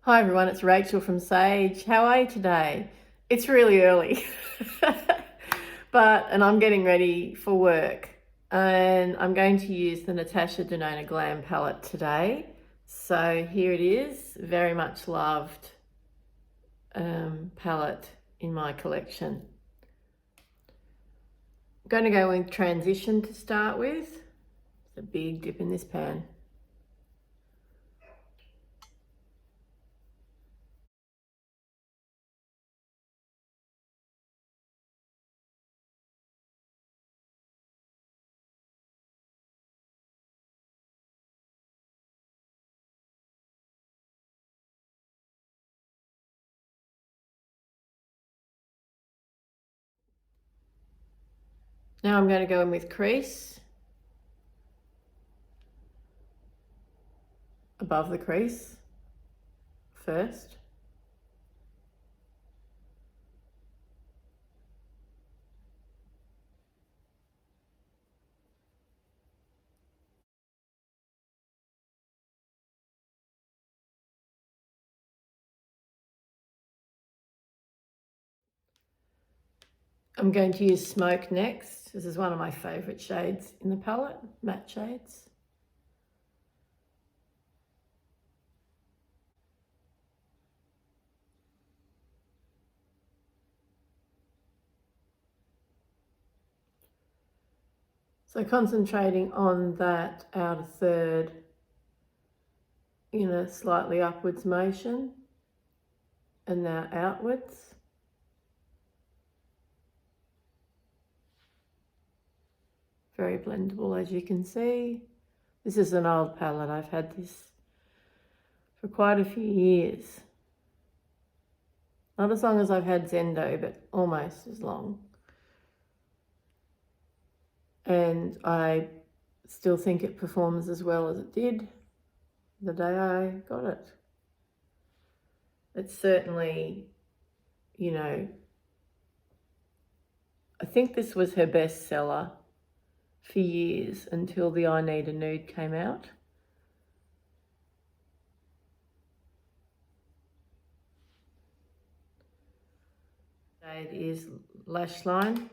Hi everyone, it's Rachel from Sage. How are you today? It's really early, and I'm getting ready for work, and I'm going to use the Natasha Denona Glam palette today. So here it is, very much loved palette in my collection. I'm going to go with Transition to start with. It's a big dip in this pan. Now I'm going to go in with crease, above the crease first. I'm going to use Smoke next. This is one of my favourite shades in the palette, matte shades. So concentrating on that outer third in a slightly upwards motion and now outwards. Very blendable, as you can see. This is an old palette. I've had this for quite a few years. Not as long as I've had Zendo, but almost as long. And I still think it performs as well as it did the day I got it. It's certainly, I think this was her bestseller for years until the I Need a Nude came out. It is Lash Line.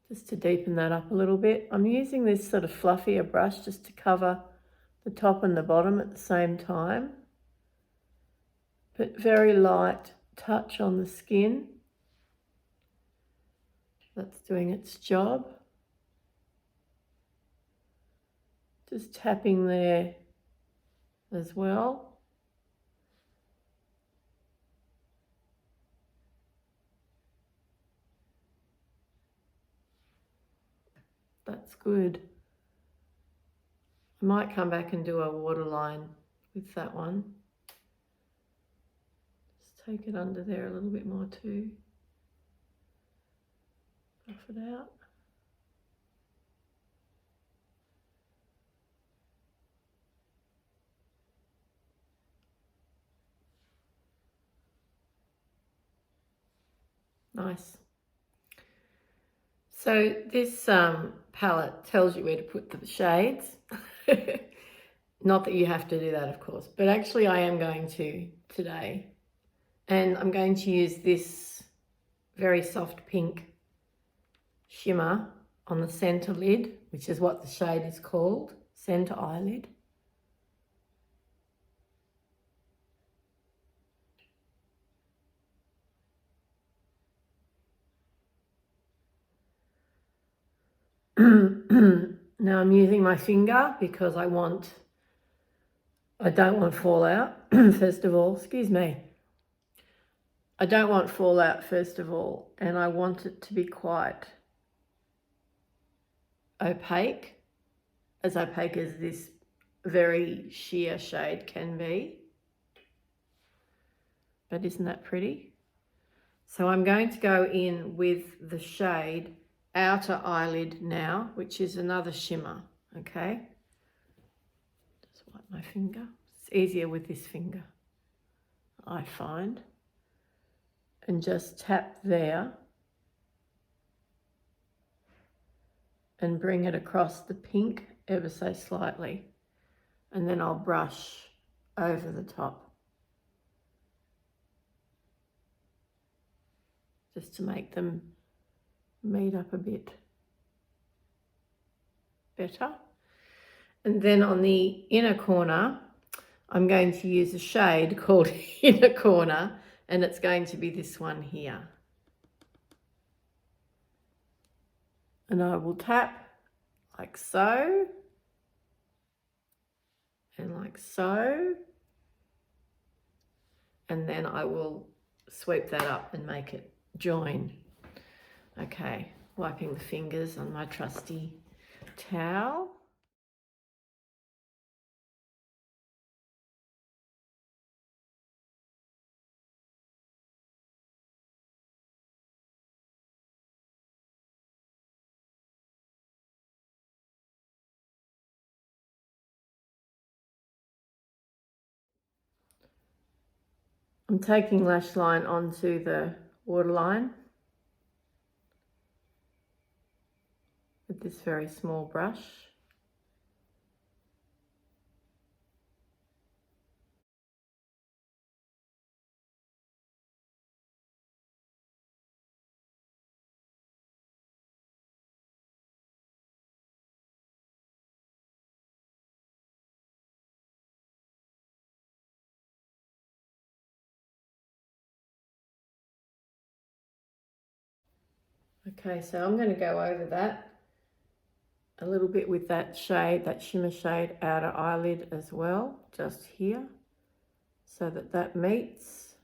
Just to deepen that up a little bit. I'm using this sort of fluffier brush just to cover the top and the bottom at the same time. But very light touch on the skin. That's doing its job. Just tapping there as well. That's good. I might come back and do a waterline with that one. Just take it under there a little bit more too. Buff it out. Nice. So this palette tells you where to put the shades. Not that you have to do that, of course, but actually I am going to today. And I'm going to use this very soft pink shimmer on the center lid, which is what the shade is called, center eyelid. Now I'm using my finger because I don't want fallout, first of all, excuse me. I don't want fallout, first of all, and I want it to be quite opaque as this very sheer shade can be. But isn't that pretty? So I'm going to go in with the shade Outer Eyelid now, which is another shimmer, okay? Just wipe my finger. It's easier with this finger, I find. and just tap there and bring it across the pink ever so slightly, and then I'll brush over the top just to make them meet up a bit better. And then on the inner corner, I'm going to use a shade called Inner Corner, and it's going to be this one here. And I will tap like so, and like so, and then I will sweep that up and make it join. Okay, wiping the fingers on my trusty towel. I'm taking lash line onto the waterline with this very small brush. Okay, so I'm going to go over that a little bit with that shade, that shimmer shade outer eyelid as well, just here, so that that meets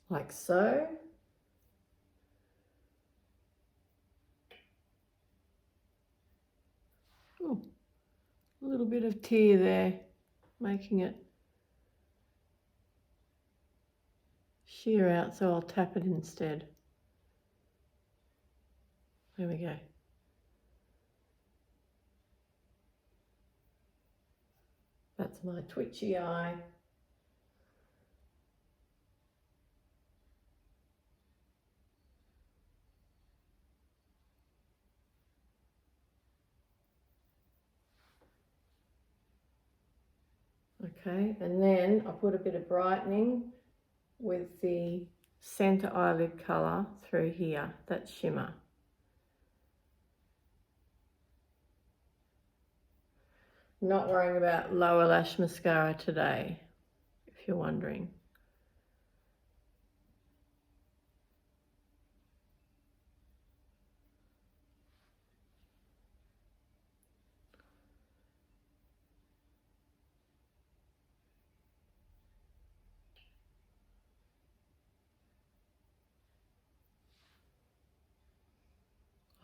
like so. Ooh, a little bit of tear there, making it sheer out, so I'll tap it instead. There we go. That's my twitchy eye. Okay, and then I put a bit of brightening with the center eyelid color through here, that shimmer. Not worrying about lower lash mascara today, if you're wondering.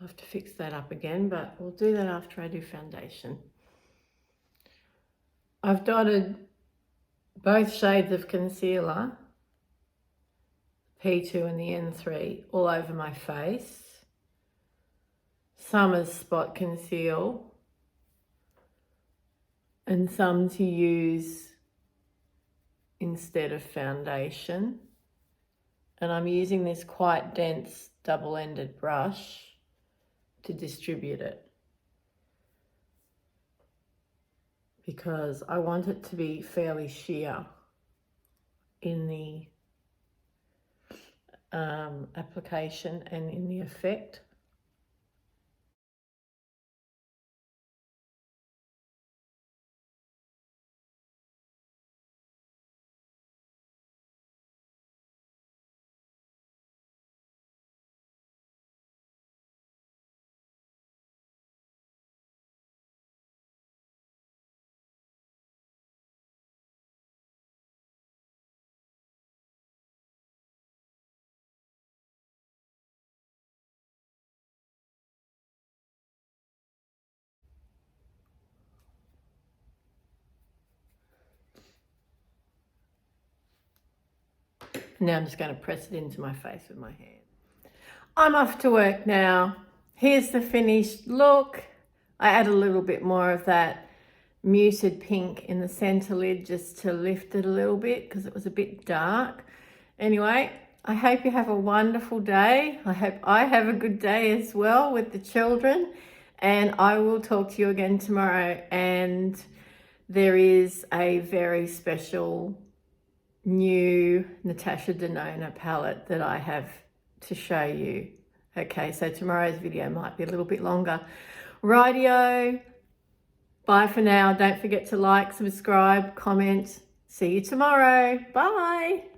I'll have to fix that up again, but we'll do that after I do foundation. I've dotted both shades of concealer, P2 and the N3, all over my face. Some as spot conceal and some to use instead of foundation. And I'm using this quite dense double-ended brush to distribute it, because I want it to be fairly sheer in the application and in the effect. Now I'm just going to press it into my face with my hand. I'm off to work now. Here's the finished look. I add a little bit more of that muted pink in the center lid just to lift it a little bit because it was a bit dark. Anyway, I hope you have a wonderful day. I hope I have a good day as well with the children. And I will talk to you again tomorrow. And there is a very special new Natasha Denona palette that I have to show you. Okay, so tomorrow's video might be a little bit longer. Rightio. Bye for now. Don't forget to like, subscribe, comment. See you tomorrow. Bye.